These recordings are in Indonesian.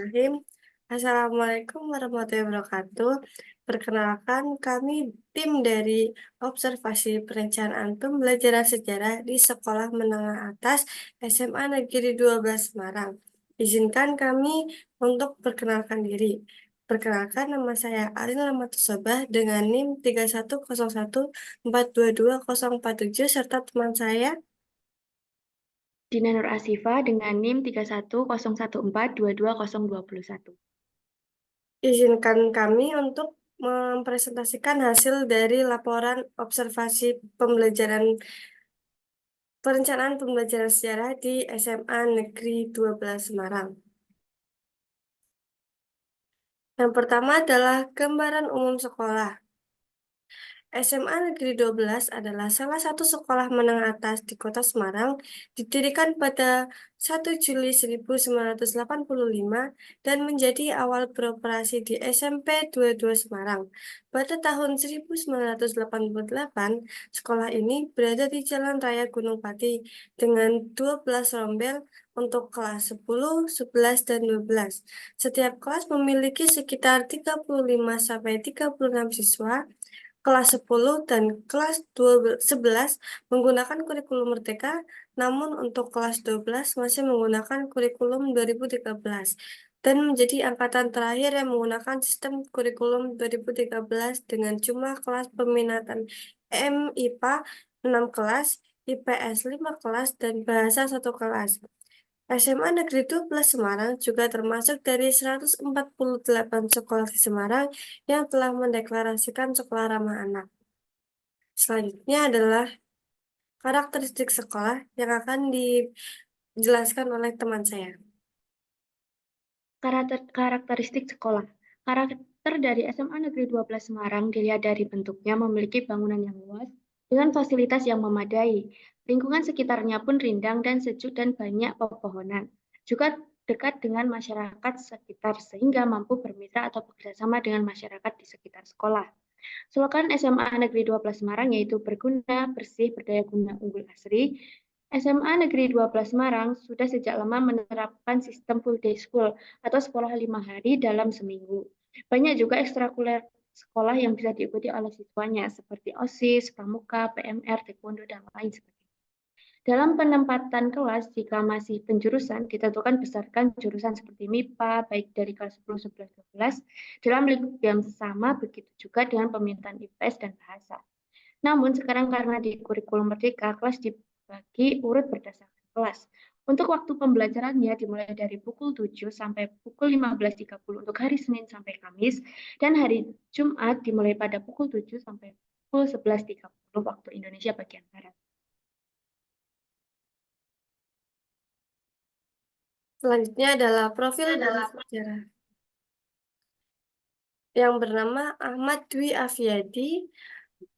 Bismillahirrahmanirrahim. Assalamualaikum warahmatullahi wabarakatuh. Perkenalkan, kami tim dari Observasi Perencanaan Pembelajaran Sejarah di Sekolah Menengah Atas SMA Negeri 12 Semarang. Izinkan kami untuk perkenalkan diri. Perkenalkan, nama saya Alin Rahmatusobah dengan NIM 3101422047 serta teman saya. Dina Nur Asifa dengan NIM 3101422021. Izinkan kami untuk mempresentasikan hasil dari laporan observasi pembelajaran perencanaan pembelajaran sejarah di SMA Negeri 12 Semarang. Yang pertama adalah gambaran umum sekolah. SMA Negeri 12 adalah salah satu sekolah menengah atas di Kota Semarang, didirikan pada 1 Juli 1985 dan menjadi awal beroperasi di SMP 22 Semarang. Pada tahun 1988, sekolah ini berada di Jalan Raya Gunung Pati dengan 12 rombel untuk kelas 10, 11, dan 12. Setiap kelas memiliki sekitar 35-36 siswa. Kelas 10 dan kelas 11 menggunakan kurikulum Merdeka, namun untuk kelas 12 masih menggunakan kurikulum 2013 dan menjadi angkatan terakhir yang menggunakan sistem kurikulum 2013 dengan jumlah kelas peminatan MIPA 6 kelas, IPS 5 kelas, dan Bahasa 1 kelas. SMA Negeri 12 Semarang juga termasuk dari 148 sekolah di Semarang yang telah mendeklarasikan sekolah ramah anak. Selanjutnya adalah karakteristik sekolah yang akan dijelaskan oleh teman saya. Karakteristik sekolah. Karakter dari SMA Negeri 12 Semarang dilihat dari bentuknya memiliki bangunan yang luas dengan fasilitas yang memadai. Lingkungan sekitarnya pun rindang dan sejuk dan banyak pepohonan. Juga dekat dengan masyarakat sekitar sehingga mampu bermitra atau bekerjasama dengan masyarakat di sekitar sekolah. Slogan SMA Negeri 12 Semarang yaitu berguna, bersih, berdaya guna, unggul asri. SMA Negeri 12 Semarang sudah sejak lama menerapkan sistem full day school atau sekolah 5 hari dalam seminggu. Banyak juga ekstrakurikuler sekolah yang bisa diikuti oleh siswanya seperti OSIS, Pramuka, PMR, Taekwondo, dan lain sebagainya. Dalam penempatan kelas, jika masih penjurusan, ditentukan berdasarkan jurusan seperti MIPA, baik dari kelas 10, 11, 12, dalam lingkup yang sama, begitu juga dengan pemintaan IPS dan bahasa. Namun sekarang karena di kurikulum Merdeka, kelas dibagi urut berdasarkan kelas. Untuk waktu pembelajarannya dimulai dari pukul 7 sampai pukul 15.30 untuk hari Senin sampai Kamis, dan hari Jumat dimulai pada pukul 7 sampai pukul 11.30 waktu Indonesia bagian Barat. Selanjutnya adalah profil guru sejarah yang bernama Ahmad Dwi Afiyadi,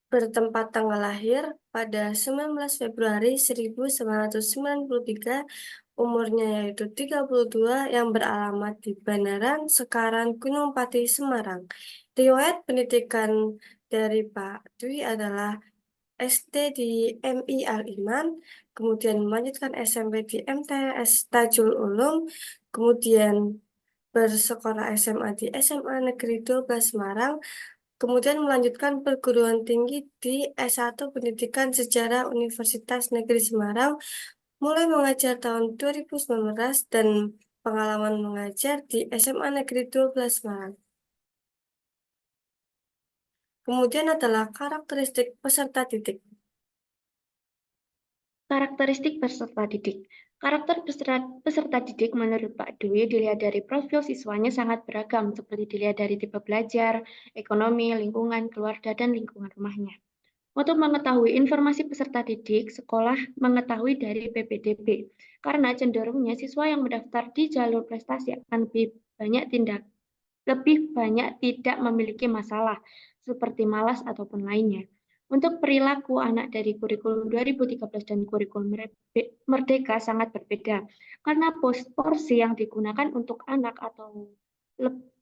bertempat tanggal lahir pada 19 Februari 1993, umurnya yaitu 32, yang beralamat di Banaran, Sekaran, Gunung Pati, Semarang. Riwayat pendidikan dari Pak Dwi adalah SD di MI Al-Iman, kemudian melanjutkan SMP di MTS Tajul Ulum, kemudian bersekolah SMA di SMA Negeri 12 Semarang, kemudian melanjutkan perguruan tinggi di S1 Pendidikan Sejarah Universitas Negeri Semarang, mulai mengajar tahun 2019 dan pengalaman mengajar di SMA Negeri 12 Semarang. Kemudian adalah karakteristik peserta didik. Karakteristik peserta didik. Karakter peserta didik menurut Pak Dwi dilihat dari profil siswanya sangat beragam, seperti dilihat dari tipe belajar, ekonomi, lingkungan, keluarga, dan lingkungan rumahnya. Untuk mengetahui informasi peserta didik, sekolah mengetahui dari PPDB, karena cenderungnya siswa yang mendaftar di jalur prestasi akan lebih banyak tidak memiliki masalah, seperti malas ataupun lainnya. Untuk perilaku anak dari kurikulum 2013 dan kurikulum Merdeka sangat berbeda, karena porsi yang digunakan untuk anak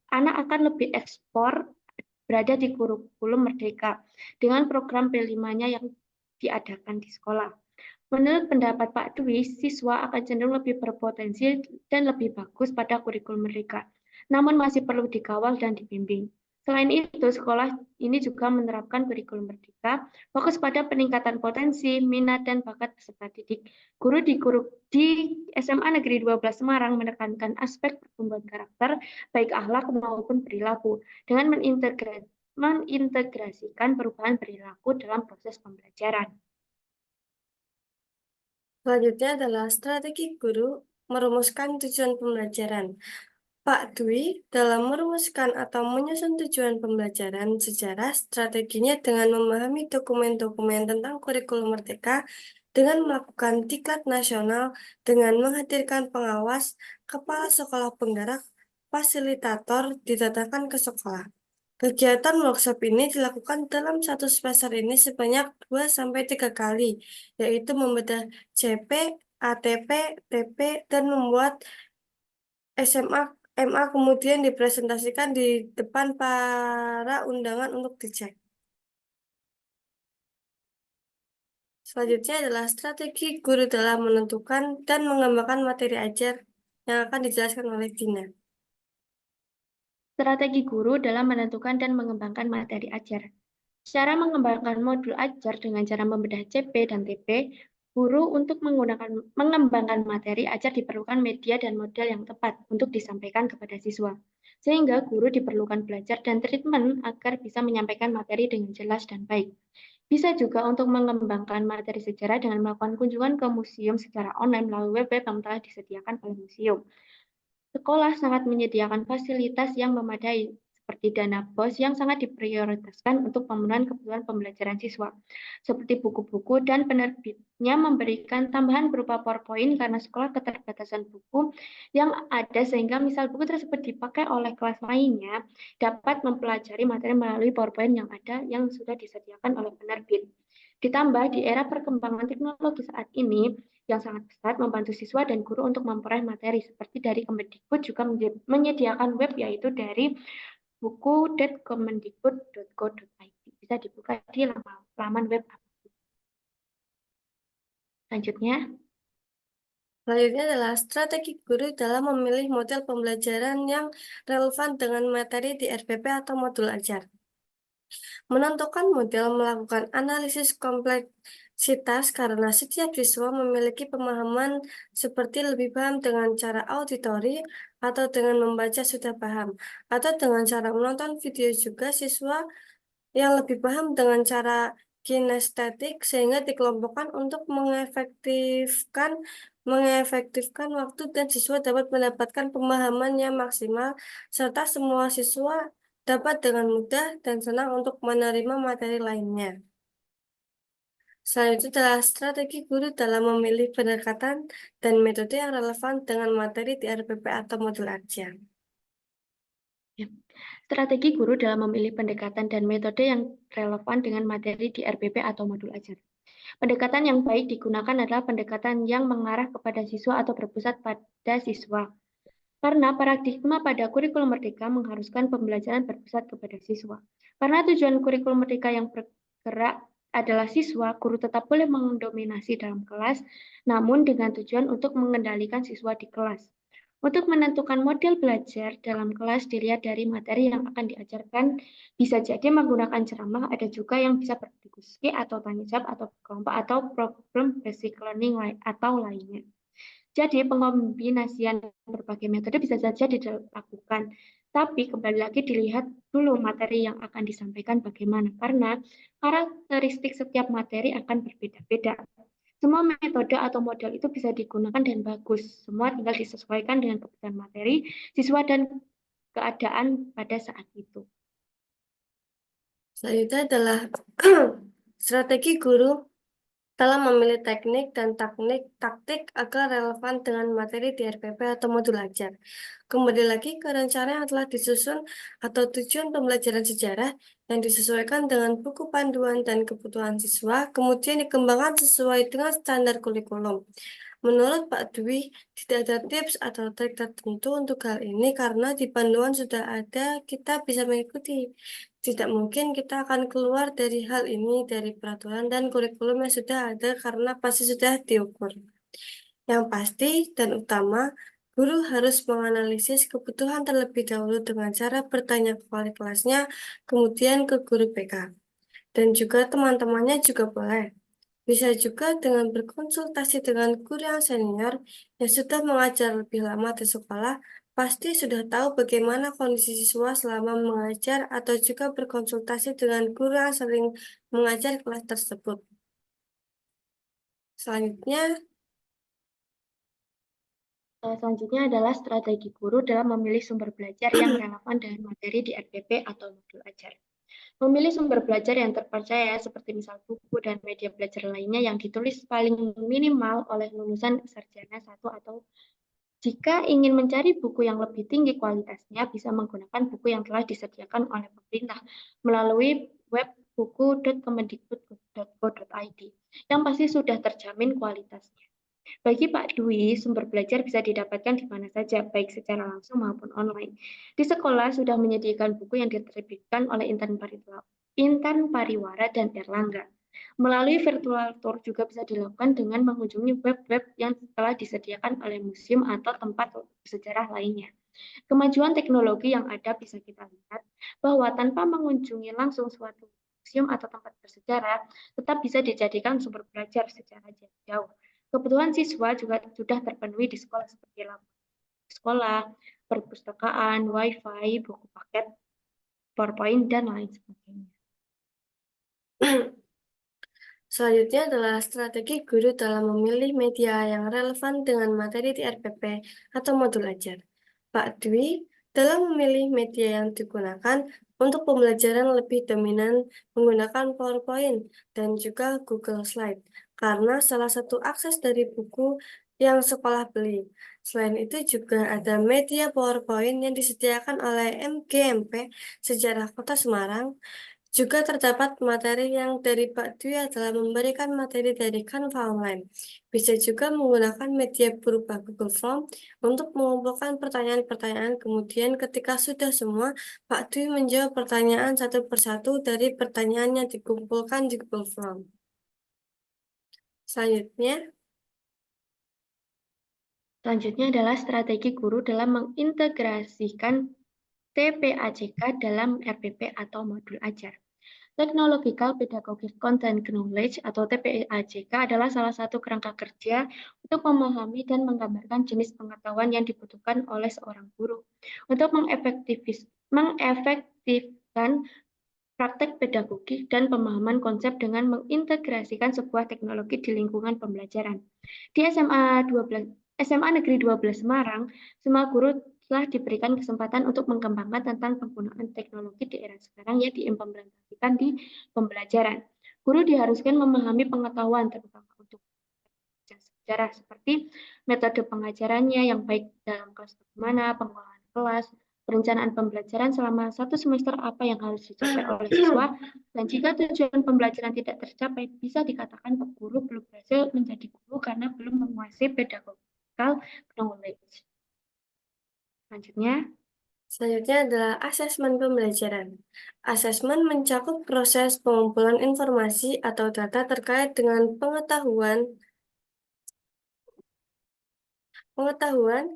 anak akan lebih ekspor berada di kurikulum Merdeka dengan program P5-nya yang diadakan di sekolah. Menurut pendapat Pak Dwi, siswa akan cenderung lebih berpotensi dan lebih bagus pada kurikulum mereka, namun masih perlu dikawal dan dibimbing. Selain itu, sekolah ini juga menerapkan kurikulum merdeka, fokus pada peningkatan potensi, minat, dan bakat peserta didik. Guru di SMA Negeri 12 Semarang menekankan aspek pertumbuhan karakter, baik akhlak maupun perilaku, dengan mengintegrasikan perubahan perilaku dalam proses pembelajaran. Selanjutnya adalah strategi guru merumuskan tujuan pembelajaran. Pak Dwi dalam merumuskan atau menyusun tujuan pembelajaran sejarah strateginya dengan memahami dokumen-dokumen tentang kurikulum merdeka dengan melakukan diklat nasional dengan menghadirkan pengawas, kepala sekolah penggerak, fasilitator didatangkan ke sekolah. Kegiatan workshop ini dilakukan dalam satu semester ini sebanyak 2 sampai 3 kali, yaitu membedah CP, ATP, TP, dan membuat SMA MA kemudian dipresentasikan di depan para undangan untuk dicek. Selanjutnya adalah strategi guru dalam menentukan dan mengembangkan materi ajar yang akan dijelaskan oleh Dina. Strategi guru dalam menentukan dan mengembangkan materi ajar. Cara mengembangkan modul ajar dengan cara membedah CP dan TP, guru untuk mengembangkan materi ajar diperlukan media dan model yang tepat untuk disampaikan kepada siswa. Sehingga guru diperlukan belajar dan treatment agar bisa menyampaikan materi dengan jelas dan baik. Bisa juga untuk mengembangkan materi sejarah dengan melakukan kunjungan ke museum secara online melalui web yang telah disediakan oleh museum. Sekolah sangat menyediakan fasilitas yang memadai, seperti dana BOS yang sangat diprioritaskan untuk pemenuhan kebutuhan pembelajaran siswa, seperti buku-buku dan penerbitnya memberikan tambahan berupa PowerPoint karena sekolah keterbatasan buku yang ada sehingga misal buku tersebut dipakai oleh kelas lainnya dapat mempelajari materi melalui PowerPoint yang ada yang sudah disediakan oleh penerbit. Ditambah di era perkembangan teknologi saat ini, yang sangat pesat membantu siswa dan guru untuk memperoleh materi seperti dari Kemendikbud juga menyediakan web yaitu dari buku.kemendikbud.go.id. Bisa dibuka di laman web. Selanjutnya, Selanjutnya adalah strategi guru dalam memilih model pembelajaran yang relevan dengan materi di RPP atau modul ajar. Menentukan model melakukan analisis kompleksitas karena setiap siswa memiliki pemahaman seperti lebih paham dengan cara auditori atau dengan membaca sudah paham, atau dengan cara menonton video juga siswa yang lebih paham dengan cara kinestetik sehingga dikelompokkan untuk mengefektifkan waktu dan siswa dapat mendapatkan pemahaman yang maksimal serta semua siswa dapat dengan mudah dan senang untuk menerima materi lainnya. Selain itu adalah strategi guru dalam memilih pendekatan dan metode yang relevan dengan materi di RPP atau modul ajar. ya, strategi guru dalam memilih pendekatan dan metode yang relevan dengan materi di RPP atau modul ajar. Pendekatan yang baik digunakan adalah pendekatan yang mengarah kepada siswa atau berpusat pada siswa. Karena paradigma pada kurikulum merdeka mengharuskan pembelajaran berpusat kepada siswa. Karena tujuan kurikulum merdeka yang bergerak adalah siswa, guru tetap boleh mendominasi dalam kelas, namun dengan tujuan untuk mengendalikan siswa di kelas. Untuk menentukan model belajar dalam kelas dilihat dari materi yang akan diajarkan, bisa jadi menggunakan ceramah, ada juga yang bisa berdiskusi atau tanya jawab atau kelompok atau problem basic learning atau lainnya. Jadi pengombinasian berbagai metode bisa saja dilakukan. Tapi kembali lagi dilihat dulu materi yang akan disampaikan bagaimana. Karena karakteristik setiap materi akan berbeda-beda. Semua metode atau model itu bisa digunakan dan bagus. Semua tinggal disesuaikan dengan kebutuhan materi, siswa, dan keadaan pada saat itu. Selanjutnya adalah strategi guru dalam memilih teknik dan taktik agar relevan dengan materi di RPP atau modul ajar. Kembali lagi ke rencana yang telah disusun atau tujuan pembelajaran sejarah yang disesuaikan dengan buku panduan dan kebutuhan siswa, kemudian dikembangkan sesuai dengan standar kurikulum. Menurut Pak Dwi, tidak ada tips atau trik tertentu untuk hal ini karena di panduan sudah ada, kita bisa mengikuti. Tidak mungkin kita akan keluar dari hal ini dari peraturan dan kurikulum yang sudah ada karena pasti sudah diukur. Yang pasti dan utama, guru harus menganalisis kebutuhan terlebih dahulu dengan cara bertanya ke wali kelasnya, kemudian ke guru BK. Dan juga teman-temannya juga boleh. Bisa juga dengan berkonsultasi dengan guru yang senior yang sudah mengajar lebih lama di sekolah, pasti sudah tahu bagaimana kondisi siswa selama mengajar atau juga berkonsultasi dengan guru yang sering mengajar kelas tersebut. Selanjutnya, Selanjutnya adalah strategi guru dalam memilih sumber belajar yang relevan dengan materi di RPP atau modul ajar. Memilih sumber belajar yang terpercaya seperti misal buku dan media belajar lainnya yang ditulis paling minimal oleh lulusan sarjana 1 atau jika ingin mencari buku yang lebih tinggi kualitasnya, bisa menggunakan buku yang telah disediakan oleh pemerintah melalui web buku.kemendikbud.go.id yang pasti sudah terjamin kualitasnya. Bagi Pak Dwi, sumber belajar bisa didapatkan di mana saja, baik secara langsung maupun online. Di sekolah sudah menyediakan buku yang diterbitkan oleh Intan Pariwara dan Erlangga. Melalui virtual tour juga bisa dilakukan dengan mengunjungi web-web yang telah disediakan oleh museum atau tempat sejarah lainnya. Kemajuan teknologi yang ada bisa kita lihat bahwa tanpa mengunjungi langsung suatu museum atau tempat bersejarah, tetap bisa dijadikan sumber belajar secara jauh. Kebutuhan siswa juga sudah terpenuhi di sekolah seperti sekolah, perpustakaan, wifi, buku paket, PowerPoint, dan lain sebagainya. selanjutnya adalah strategi guru dalam memilih media yang relevan dengan materi di RPP atau modul ajar. Pak Dwi, dalam memilih media yang digunakan untuk pembelajaran lebih dominan menggunakan PowerPoint dan juga Google Slide, karena salah satu akses dari buku yang sekolah beli. Selain itu juga ada media PowerPoint yang disediakan oleh MGMP Sejarah Kota Semarang. Juga terdapat materi yang dari Pak Dwi adalah memberikan materi dari Canva Online. Bisa juga menggunakan media berupa Google Form untuk mengumpulkan pertanyaan-pertanyaan. Kemudian ketika sudah semua, Pak Dwi menjawab pertanyaan satu persatu dari pertanyaan yang dikumpulkan di Google Form. Selanjutnya adalah strategi guru dalam mengintegrasikan TPAJK dalam RPP atau modul ajar. Technological Pedagogic Content Knowledge atau TPAJK adalah salah satu kerangka kerja untuk memahami dan menggambarkan jenis pengetahuan yang dibutuhkan oleh seorang guru untuk mengefektifkan praktek pedagogik dan pemahaman konsep dengan mengintegrasikan sebuah teknologi di lingkungan pembelajaran. Di SMA Negeri 12 Semarang, semua guru telah diberikan kesempatan untuk mengembangkan tentang penggunaan teknologi di era sekarang yang diimplementasikan di pembelajaran. Guru diharuskan memahami pengetahuan terutama untuk sejarah seperti metode pengajarannya yang baik dalam kelas bagaimana, pengolahan kelas, perencanaan pembelajaran selama satu semester apa yang harus dicapai oleh siswa, dan jika tujuan pembelajaran tidak tercapai, bisa dikatakan guru belum berhasil menjadi guru karena belum menguasai pedagogical knowledge. Selanjutnya adalah asesmen pembelajaran. Asesmen mencakup proses pengumpulan informasi atau data terkait dengan pengetahuan,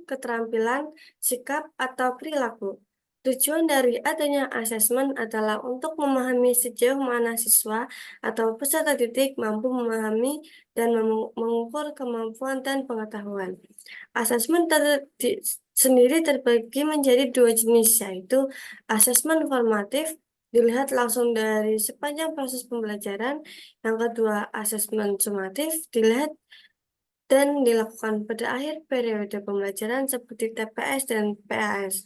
keterampilan, sikap, atau perilaku. Tujuan dari adanya asesmen adalah untuk memahami sejauh mana siswa atau peserta didik mampu memahami dan mengukur kemampuan dan pengetahuan. Asesmen sendiri terbagi menjadi dua jenis, yaitu asesmen formatif, dilihat langsung dari sepanjang proses pembelajaran. Yang kedua, asesmen sumatif, dilihat dan dilakukan pada akhir periode pembelajaran seperti TPS dan PAS.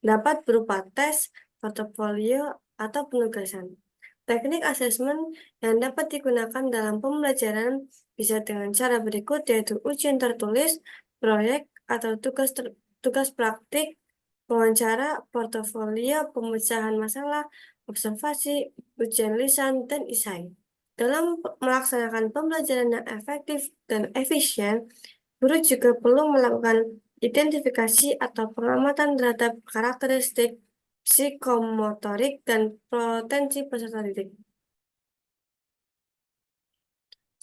Dapat berupa tes, portofolio, atau penugasan. Teknik asesmen yang dapat digunakan dalam pembelajaran bisa dengan cara berikut, yaitu ujian tertulis, proyek, atau tugas praktik, wawancara, portofolio, pemecahan masalah, observasi, ujian lisan, dan esai. Dalam melaksanakan pembelajaran yang efektif dan efisien, guru juga perlu melakukan identifikasi atau pengamatan terhadap karakteristik psikomotorik, dan potensi peserta didik.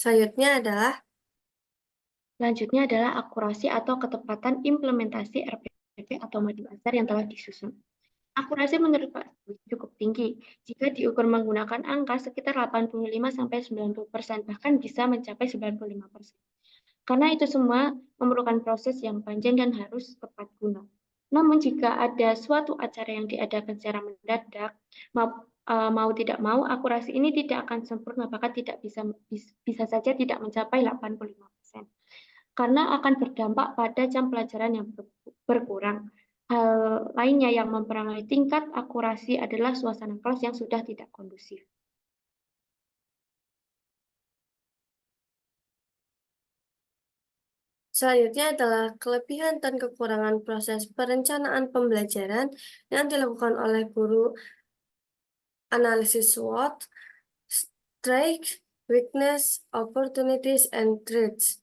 Selanjutnya adalah Selanjutnya adalah akurasi atau ketepatan implementasi RPP atau modul ajar yang telah disusun. Akurasi menurut Pak cukup tinggi. Jika diukur menggunakan angka sekitar 85-90%, bahkan bisa mencapai 95%. Karena itu semua memerlukan proses yang panjang dan harus tepat guna. Namun jika ada suatu acara yang diadakan secara mendadak, mau tidak mau akurasi ini tidak akan sempurna, bahkan tidak bisa saja tidak mencapai 85%. Karena akan berdampak pada jam pelajaran yang berkurang. Hal lainnya yang mempengaruhi tingkat akurasi adalah suasana kelas yang sudah tidak kondusif. Selanjutnya adalah kelebihan dan kekurangan proses perencanaan pembelajaran yang dilakukan oleh guru. Analisis SWOT, strengths, weakness, opportunities, and threats.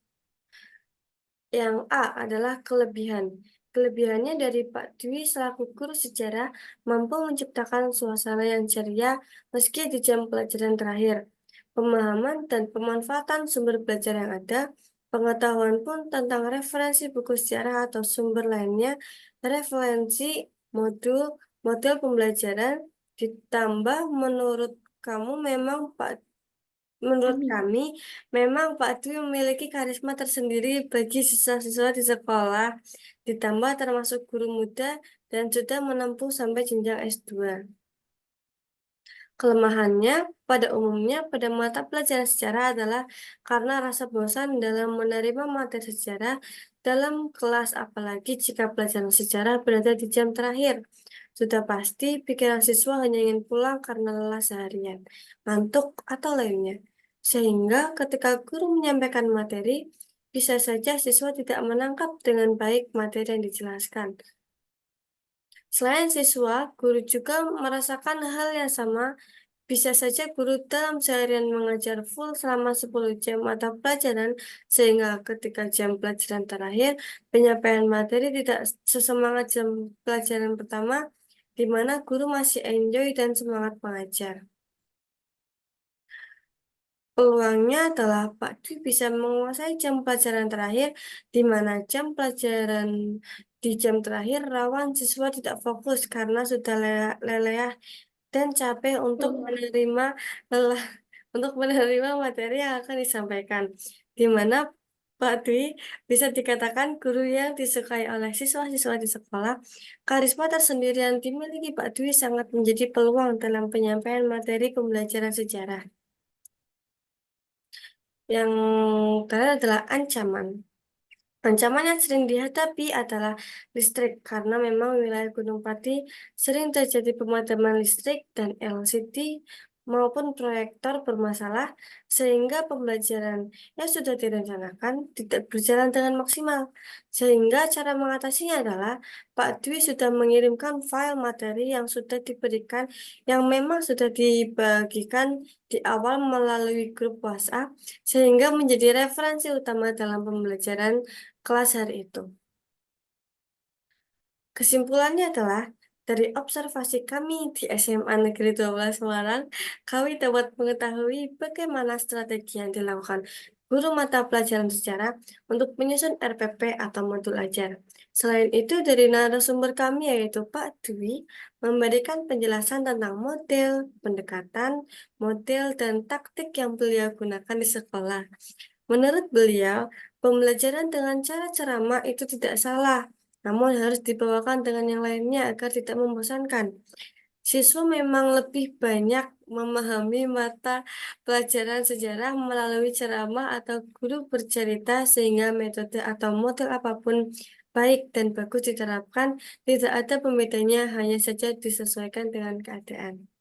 Yang A adalah kelebihan. Kelebihannya dari Pak Dwi selaku guru sejarah mampu menciptakan suasana yang ceria meski di jam pelajaran terakhir. Pemahaman dan pemanfaatan sumber belajar yang ada, pengetahuan pun tentang referensi buku sejarah atau sumber lainnya, referensi model pembelajaran, ditambah menurut Kami kami, memang Pak Dwi memiliki karisma tersendiri bagi siswa-siswa di sekolah, ditambah termasuk guru muda dan sudah menempuh sampai jenjang S2. Kelemahannya pada umumnya pada mata pelajaran sejarah adalah karena rasa bosan dalam menerima materi sejarah dalam kelas, apalagi jika pelajaran sejarah berada di jam terakhir. Sudah pasti pikiran siswa hanya ingin pulang karena lelah seharian, ngantuk, atau lainnya. Sehingga ketika guru menyampaikan materi, bisa saja siswa tidak menangkap dengan baik materi yang dijelaskan. Selain siswa, guru juga merasakan hal yang sama. Bisa saja guru dalam seharian mengajar full selama 10 jam mata pelajaran, sehingga ketika jam pelajaran terakhir, penyampaian materi tidak sesemangat jam pelajaran pertama, di mana guru masih enjoy dan semangat mengajar. Peluangnya adalah Pak Dwi bisa menguasai jam pelajaran terakhir, di mana jam pelajaran di jam terakhir rawan siswa tidak fokus karena sudah leleh dan capek lelah untuk menerima materi yang akan disampaikan, di mana Pak Dwi bisa dikatakan guru yang disukai oleh siswa-siswa di sekolah. Karisma tersendiri yang dimiliki Pak Dwi sangat menjadi peluang dalam penyampaian materi pembelajaran sejarah. Yang terakhir adalah ancaman. Ancaman yang sering dihadapi adalah listrik, karena memang wilayah Gunung Pati sering terjadi pemadaman listrik dan LCD maupun proyektor bermasalah, sehingga pembelajaran yang sudah direncanakan tidak berjalan dengan maksimal. Sehingga cara mengatasinya adalah Pak Dwi sudah mengirimkan file materi yang sudah diberikan, yang memang sudah dibagikan di awal melalui grup WhatsApp, sehingga menjadi referensi utama dalam pembelajaran kelas hari itu. Kesimpulannya adalah, dari observasi kami di SMA Negeri 12 Semarang, kami dapat mengetahui bagaimana strategi yang dilakukan guru mata pelajaran sejarah untuk menyusun RPP atau modul ajar. Selain itu, dari narasumber kami yaitu Pak Dwi memberikan penjelasan tentang model, pendekatan, model, dan taktik yang beliau gunakan di sekolah. Menurut beliau, pembelajaran dengan cara ceramah itu tidak salah, namun harus dibawakan dengan yang lainnya agar tidak membosankan. Siswa memang lebih banyak memahami mata pelajaran sejarah melalui ceramah atau guru bercerita, sehingga metode atau model apapun baik dan bagus diterapkan, tidak ada pembedanya, hanya saja disesuaikan dengan keadaan.